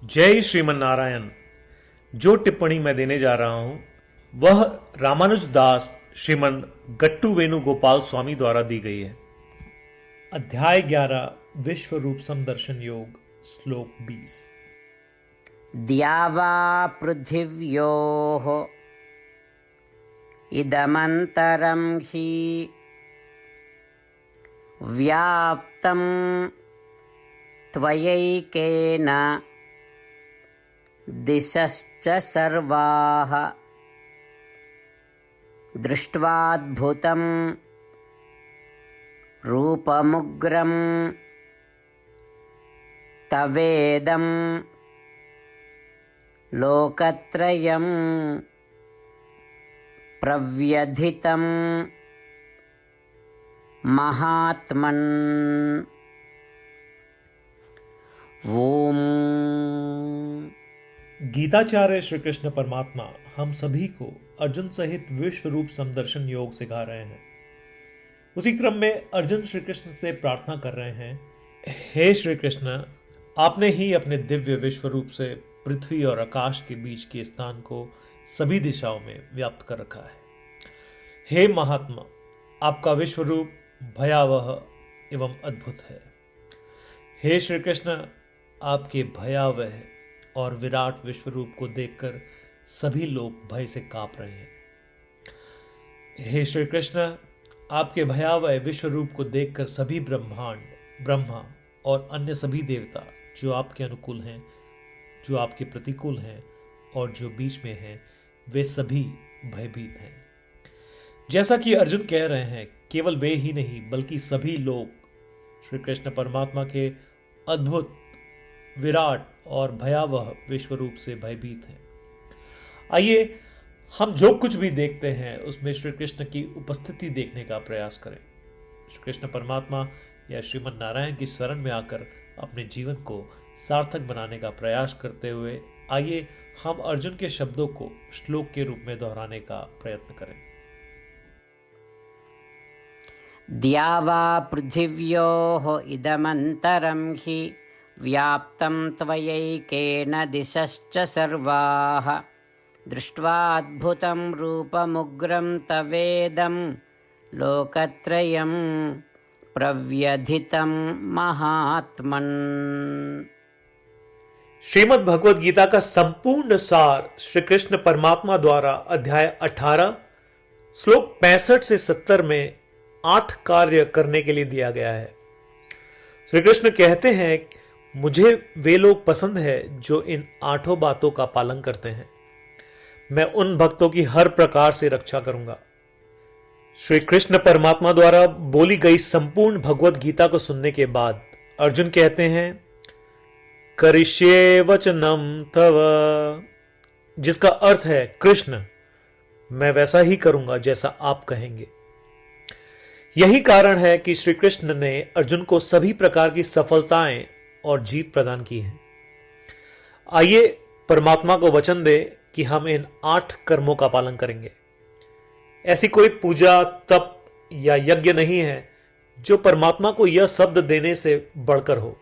जय श्रीमन नारायण। जो टिप्पणी मैं देने जा रहा हूं वह रामानुज दास श्रीमन गट्टू वेणुगोपाल स्वामी द्वारा दी गई है। अध्याय 11 विश्व रूप समदर्शन योग श्लोक 20। द्यावा पृथिव्योः इदमन्तरं हि व्याप्तं त्वयैकेन दिशश्च सर्वाः दृष्ट्वाद्भुतं रूपमुग्रं तवेदं लोकत्रयं प्रव्यथितं महात्मन्। ओम। गीताचार्य श्री कृष्ण परमात्मा हम सभी को अर्जुन सहित विश्व रूप समदर्शन योग सिखा रहे हैं। उसी क्रम में अर्जुन श्री कृष्ण से प्रार्थना कर रहे हैं, हे श्री कृष्ण, आपने ही अपने दिव्य विश्व रूप से पृथ्वी और आकाश के बीच के स्थान को सभी दिशाओं में व्याप्त कर रखा है। हे महात्मा, आपका विश्व रूप भयावह एवं अद्भुत है। हे श्री कृष्ण, आपके भयावह और विराट विश्व रूप को देखकर सभी लोग भय से कांप रहे हैं। हे श्री कृष्ण, आपके भयावह विश्व रूप को देखकर सभी ब्रह्मांड, ब्रह्मा और अन्य सभी देवता जो आपके अनुकूल हैं, जो आपके प्रतिकूल हैं और जो बीच में हैं, वे सभी भयभीत हैं। जैसा कि अर्जुन कह रहे हैं, केवल वे ही नहीं बल्कि सभी लोग श्री कृष्ण परमात्मा के अद्भुत, विराट और भयावह विश्व रूप से भयभीत हैं। आइए हम जो कुछ भी देखते हैं उसमें श्री कृष्ण की उपस्थिति देखने का प्रयास करें। श्री कृष्ण परमात्मा या श्रीमन नारायण की शरण में आकर अपने जीवन को सार्थक बनाने का प्रयास करते हुए आइए हम अर्जुन के शब्दों को श्लोक के रूप में दोहराने का प्रयत्न करें। द्यावा पृथिव्योः इदमन्तरं हि व्याप्तं त्वयैकेन दिशश्च सर्वाः दृष्ट्वाद्भुतं रूपमुग्रं तवेदं लोकत्रयं प्रव्यथितं महात्मन्। श्रीमद् भगवद गीता का संपूर्ण सार श्री कृष्ण परमात्मा द्वारा अध्याय 18 श्लोक 65 से 70 में 8 कार्य करने के लिए दिया गया है। श्री कृष्ण कहते हैं, मुझे वे लोग पसंद है जो इन 8 बातों का पालन करते हैं। मैं उन भक्तों की हर प्रकार से रक्षा करूंगा। श्री कृष्ण परमात्मा द्वारा बोली गई संपूर्ण भगवद गीता को सुनने के बाद अर्जुन कहते हैं, करिष्ये वचनम तव, जिसका अर्थ है, कृष्ण, मैं वैसा ही करूंगा जैसा आप कहेंगे। यही कारण है कि श्री कृष्ण ने अर्जुन को सभी प्रकार की सफलताएं और जीत प्रदान की है। आइए परमात्मा को वचन दे कि हम इन 8 कर्मों का पालन करेंगे। ऐसी कोई पूजा, तप या यज्ञ नहीं है जो परमात्मा को यह शब्द देने से बढ़कर हो।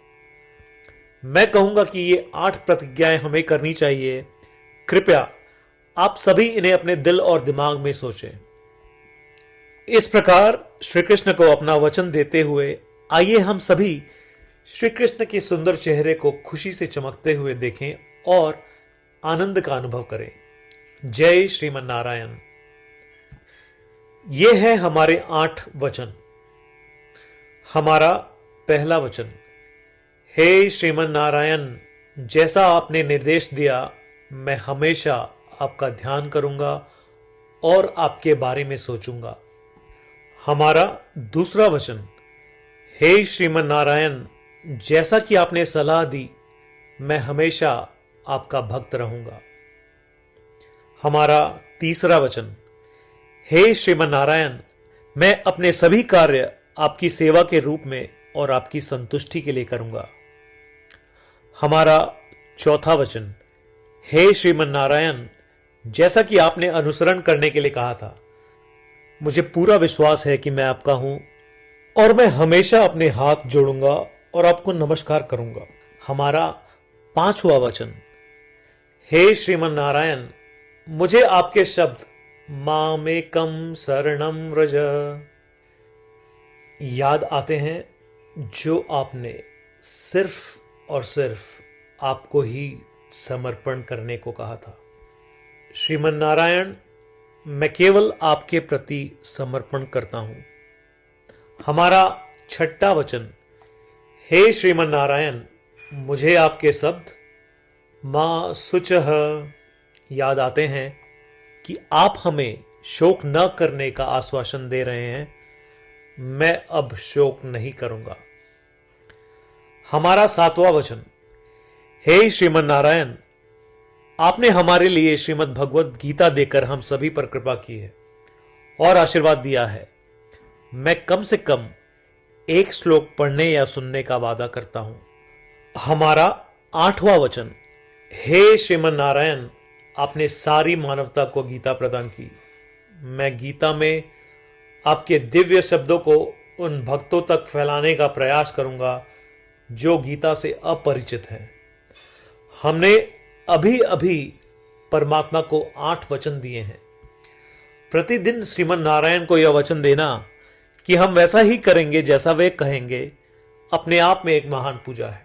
मैं कहूंगा कि ये 8 प्रतिज्ञाएं हमें करनी चाहिए। कृपया आप सभी इन्हें अपने दिल और दिमाग में सोचें। इस प्रकार श्री कृष्ण को अपना वचन देते हुए आइए हम सभी श्री कृष्ण के सुंदर चेहरे को खुशी से चमकते हुए देखें और आनंद का अनुभव करें। जय श्रीमन नारायण। ये है हमारे 8 वचन। हमारा पहला वचन, हे श्रीमन नारायण, जैसा आपने निर्देश दिया मैं हमेशा आपका ध्यान करूंगा और आपके बारे में सोचूंगा। हमारा दूसरा वचन, हे श्रीमन नारायण, जैसा कि आपने सलाह दी मैं हमेशा आपका भक्त रहूंगा। हमारा तीसरा वचन, हे श्रीमन नारायण, मैं अपने सभी कार्य आपकी सेवा के रूप में और आपकी संतुष्टि के लिए करूंगा। हमारा चौथा वचन, हे श्रीमन नारायण, जैसा कि आपने अनुसरण करने के लिए कहा था, मुझे पूरा विश्वास है कि मैं आपका हूं और मैं हमेशा अपने हाथ जोड़ूंगा और आपको नमस्कार करूंगा। हमारा 5वां वचन, हे श्रीमन नारायण, मुझे आपके शब्द मामेकम शरणम व्रज याद आते हैं, जो आपने सिर्फ और सिर्फ आपको ही समर्पण करने को कहा था। श्रीमन नारायण, मैं केवल आपके प्रति समर्पण करता हूं। हमारा 6वां वचन, हे श्रीमन नारायण, मुझे आपके शब्द मां शुचः याद आते हैं कि आप हमें शोक न करने का आश्वासन दे रहे हैं। मैं अब शोक नहीं करूंगा। हमारा 7वां वचन, हे श्रीमन नारायण, आपने हमारे लिए श्रीमद् भगवद गीता देकर हम सभी पर कृपा की है और आशीर्वाद दिया है। मैं कम से कम एक श्लोक पढ़ने या सुनने का वादा करता हूं। हमारा 8वां वचन, हे श्रीमन नारायण, आपने सारी मानवता को गीता प्रदान की। मैं गीता में आपके दिव्य शब्दों को उन भक्तों तक फैलाने का प्रयास करूंगा जो गीता से अपरिचित हैं। हमने अभी अभी परमात्मा को 8 वचन दिए हैं। प्रतिदिन श्रीमन नारायण को यह वचन देना कि हम वैसा ही करेंगे जैसा वे कहेंगे, अपने आप में एक महान पूजा है।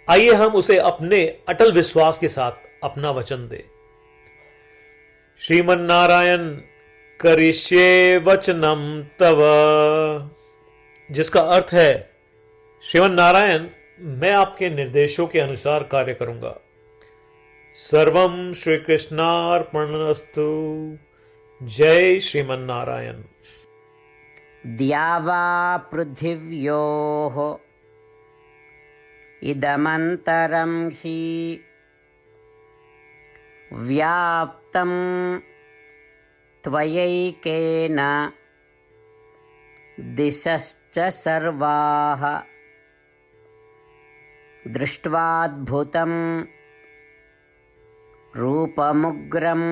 आइए हम उसे अपने अटल विश्वास के साथ अपना वचन दें। श्रीमन नारायण करिष्ये वचनम तव, जिसका अर्थ है, श्रीमन नारायण, मैं आपके निर्देशों के अनुसार कार्य करूंगा। सर्वम श्री कृष्णार्पणमस्तु। जय श्रीमन नारायण। द्यावा पृथिव्योः इदमन्तरं हि व्याप्तं त्वयैकेन दिशश्च सर्वाः दृष्ट्वाद्भुतं रूपमुग्रं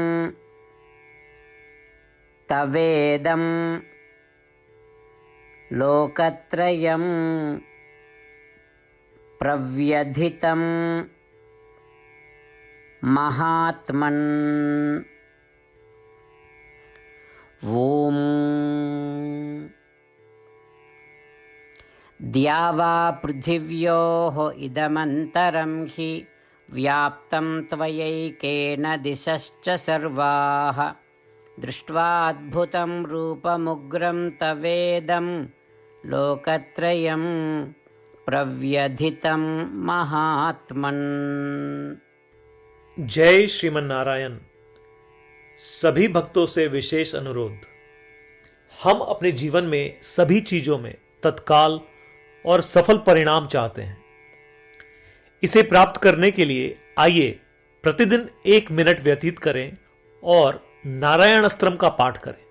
तवेदं लोकत्रयं प्रव्यथितं महात्मन्। ॐ द्यावा पृथिव्योः इदमन्तरं हि व्याप्तं त्वयैकेन दिशश्च सर्वाः दृष्ट्वाद्भुतं रूपमुग्रं तवेदं लोकत्रयं प्रव्यथितं महात्मन्। जय श्रीमन नारायण। सभी भक्तों से विशेष अनुरोध, हम अपने जीवन में सभी चीजों में तत्काल और सफल परिणाम चाहते हैं। इसे प्राप्त करने के लिए आइए प्रतिदिन 1 मिनट व्यतीत करें और नारायण अस्त्रम का पाठ करें।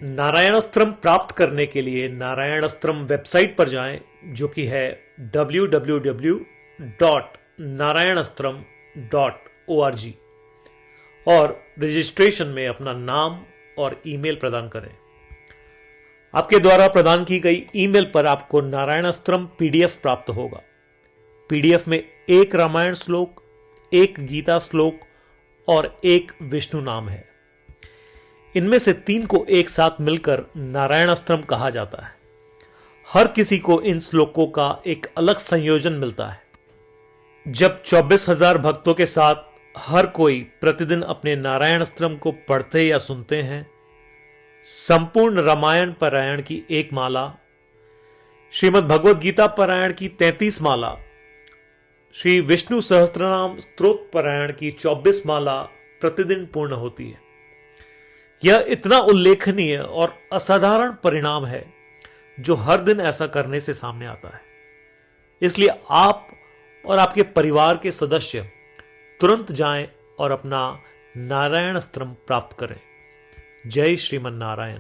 नारायण अस्त्रम प्राप्त करने के लिए नारायण अस्त्रम वेबसाइट पर जाएं, जो कि है www.narayanastram.org, और रजिस्ट्रेशन में अपना नाम और ईमेल प्रदान करें। आपके द्वारा प्रदान की गई ईमेल पर आपको नारायण अस्त्रम पीडीएफ प्राप्त होगा। पीडीएफ में 1 रामायण श्लोक, 1 गीता श्लोक और 1 विष्णु नाम है। इनमें से 3 को एक साथ मिलकर नारायण अस्त्रम कहा जाता है। हर किसी को इन श्लोकों का एक अलग संयोजन मिलता है। जब 24,000 भक्तों के साथ हर कोई प्रतिदिन अपने नारायण अस्त्रम को पढ़ते या सुनते हैं, संपूर्ण रामायण पारायण की 1 माला, श्रीमद् भगवद गीता पारायण की 33 माला, श्री विष्णु सहस्त्रनाम स्तोत्र पारायण की 24 माला प्रतिदिन पूर्ण होती है। यह इतना उल्लेखनीय और असाधारण परिणाम है जो हर दिन ऐसा करने से सामने आता है। इसलिए आप और आपके परिवार के सदस्य तुरंत जाएं और अपना नारायण अस्त्रम प्राप्त करें। जय श्रीमन नारायण।